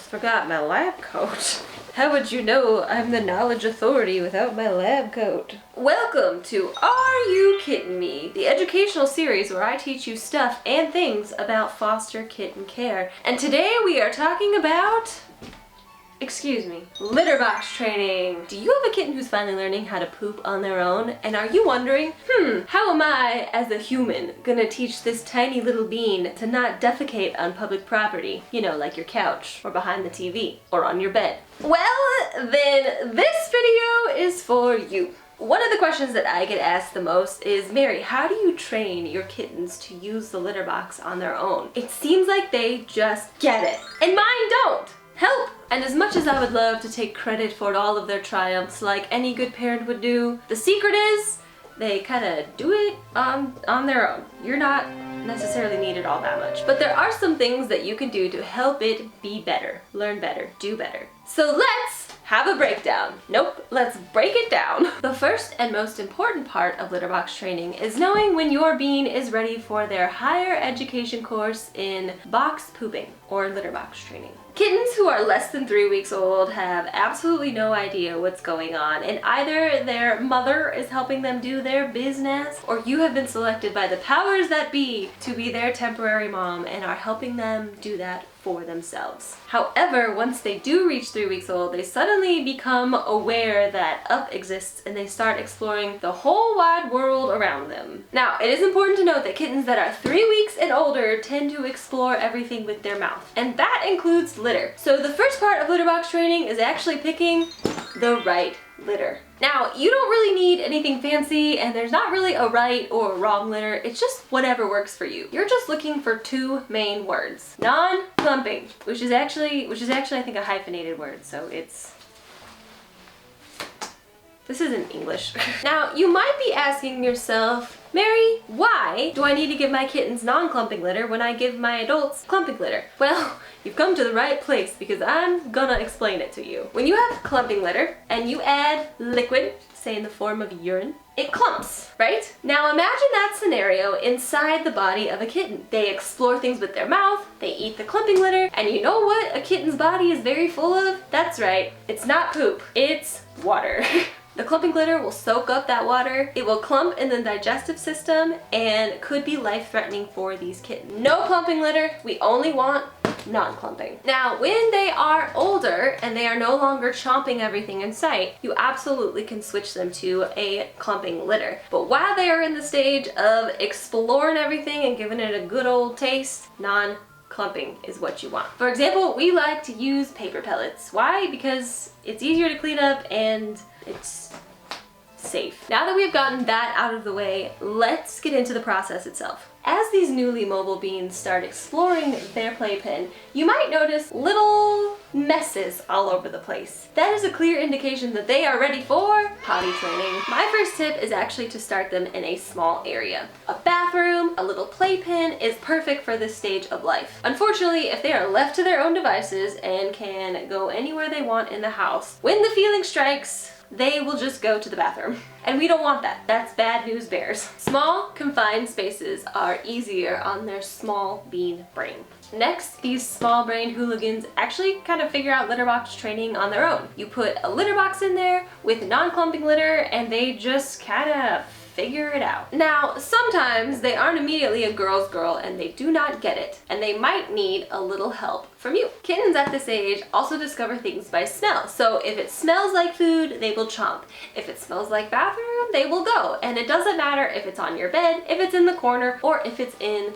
almost forgot my lab coat. How would you know I'm the knowledge authority without my lab coat? Welcome to Are You Kidding Me? The educational series where I teach you stuff and things about foster kitten care. And today we are talking about... Excuse me. Litterbox training. Do you have a kitten who's finally learning how to poop on their own? And are you wondering, how am I, as a human, gonna teach this tiny little bean to not defecate on public property? You know, like your couch, or behind the TV, or on your bed. Well, then this video is for you. One of the questions that I get asked the most is, Mary, how do you train your kittens to use the litter box on their own? It seems like they just get it. And mine don't. Help! And as much as I would love to take credit for all of their triumphs like any good parent would do, the secret is they kind of do it on their own. You're not necessarily needed all that much. But there are some things that you can do to help it be better, learn better, do better. So let's have a breakdown. Nope, let's break it down. The first and most important part of Litterbox training is knowing when your bean is ready for their higher education course in box pooping or litterbox training. Kittens who are less than 3 weeks old have absolutely no idea what's going on, and either their mother is helping them do their business, or you have been selected by the powers that be to be their temporary mom and are helping them do that for themselves. However, once they do reach 3 weeks old, they suddenly become aware that up exists and they start exploring the whole wide world around them. Now, it is important to note that kittens that are 3 weeks and older tend to explore everything with their mouth, and that includes litter. So the first part of litterbox training is actually picking the right litter. Now, you don't really need anything fancy, and there's not really a right or a wrong litter. It's just whatever works for you. You're just looking for two main words. Non-clumping, which is actually I think a hyphenated word, so it's... This isn't English. Now, you might be asking yourself, Mary, why do I need to give my kittens non-clumping litter when I give my adults clumping litter? Well, you've come to the right place because I'm gonna explain it to you. When you have clumping litter and you add liquid, say in the form of urine, it clumps, right? Now imagine that scenario inside the body of a kitten. They explore things with their mouth, they eat the clumping litter, and you know what a kitten's body is very full of? That's right, it's not poop, it's water. The clumping glitter will soak up that water, it will clump in the digestive system, and could be life-threatening for these kittens. No clumping litter, we only want non-clumping. Now, when they are older and they are no longer chomping everything in sight, you absolutely can switch them to a clumping litter. But while they are in the stage of exploring everything and giving it a good old taste, non-clumping is what you want. For example, we like to use paper pellets. Why? Because it's easier to clean up and it's safe. Now that we've gotten that out of the way, let's get into the process itself. As these newly mobile beans start exploring their playpen, you might notice little messes all over the place. That is a clear indication that they are ready for potty training. My first tip is actually to start them in a small area. A bathroom, a little playpen is perfect for this stage of life. Unfortunately, if they are left to their own devices and can go anywhere they want in the house, when the feeling strikes, they will just go to the bathroom. And we don't want that. That's bad news bears. Small, confined spaces are easier on their small bean brain. Next, these small brain hooligans actually kind of figure out litterbox training on their own. You put a litter box in there with non-clumping litter and they just kind of figure it out. Now, sometimes they aren't immediately a girl's girl and they do not get it, and they might need a little help from you. Kittens at this age also discover things by smell. So if it smells like food, they will chomp. If it smells like bathroom, they will go. And it doesn't matter if it's on your bed, if it's in the corner, or if it's in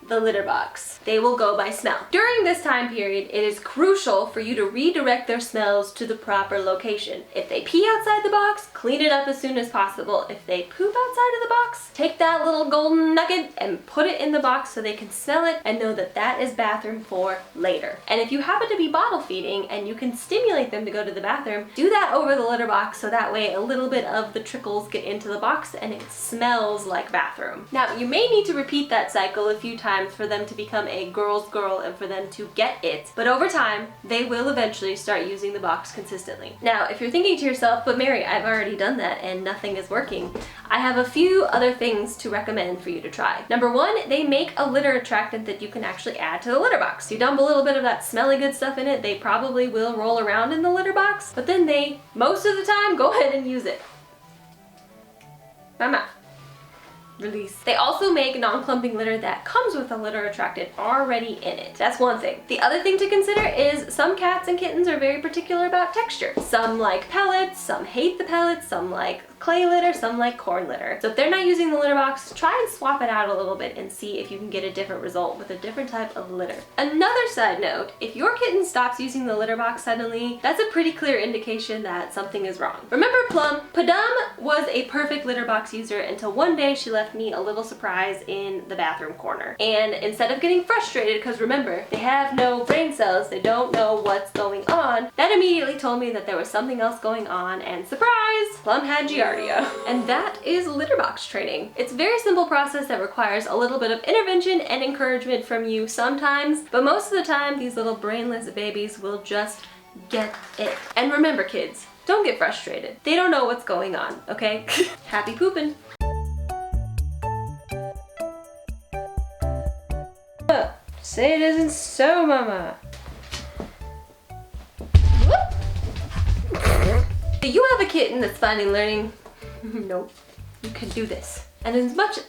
the litter box. They will go by smell. During this time period, it is crucial for you to redirect their smells to the proper location. If they pee outside the box, clean it up as soon as possible. If they poop outside of the box, take that little golden nugget and put it in the box so they can smell it and know that that is bathroom for later. And if you happen to be bottle feeding and you can stimulate them to go to the bathroom, do that over the litter box so that way a little bit of the trickles get into the box and it smells like bathroom. Now, you may need to repeat that cycle a few times time for them to become a girl's girl and for them to get it. But over time, they will eventually start using the box consistently. Now, if you're thinking to yourself, but Mary, I've already done that and nothing is working, I have a few other things to recommend for you to try. Number one, they make a litter attractant that you can actually add to the litter box. You dump a little bit of that smelly good stuff in it, they probably will roll around in the litter box, but then they, most of the time, go ahead and use it. Mama. Release. They also make non-clumping litter that comes with a litter attractant already in it. That's one thing. The other thing to consider is some cats and kittens are very particular about texture. Some like pellets, some hate the pellets, some like clay litter, some like corn litter. So if they're not using the litter box, try and swap it out a little bit and see if you can get a different result with a different type of litter. Another side note, if your kitten stops using the litter box suddenly, that's a pretty clear indication that something is wrong. Remember Plum? Padam was a perfect litter box user until one day she left me a little surprise in the bathroom corner. And instead of getting frustrated, because remember, they have no brain cells, they don't know what's going on, that immediately told me that there was something else going on, and surprise, Plum had Giardia. And that is litter box training. It's a very simple process that requires a little bit of intervention and encouragement from you sometimes, but most of the time these little brainless babies will just get it. And remember kids, don't get frustrated. They don't know what's going on, okay? Happy pooping. Say it isn't so, Mama. Do you have a kitten that's finally learning? Nope, you can do this. And as much...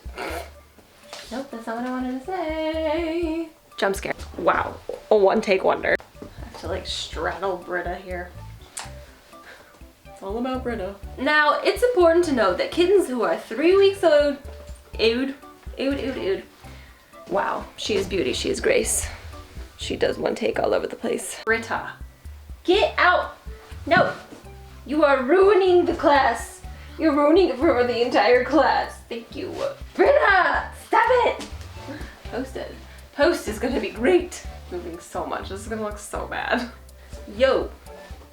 Nope, that's not what I wanted to say. Jump scare. Wow, a one-take wonder. I have to like straddle Britta here. It's all about Britta. Now, it's important to note that kittens who are 3 weeks old, wow, she is beauty, she is grace. She does one take all over the place. Britta, get out! No, you are ruining the class. You're ruining it for the entire class. Thank you. Britta, stop it! Posted. Post is gonna be great. Moving so much, this is gonna look so bad. Yo,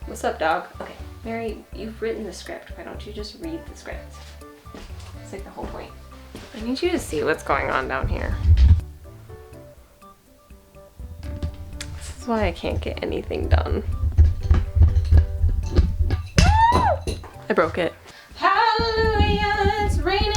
what's up, dog? Okay, Mary, you've written the script. Why don't you just read the script? It's like the whole point. I need you to see what's going on down here. This is why I can't get anything done. I broke it. Hallelujah, it's raining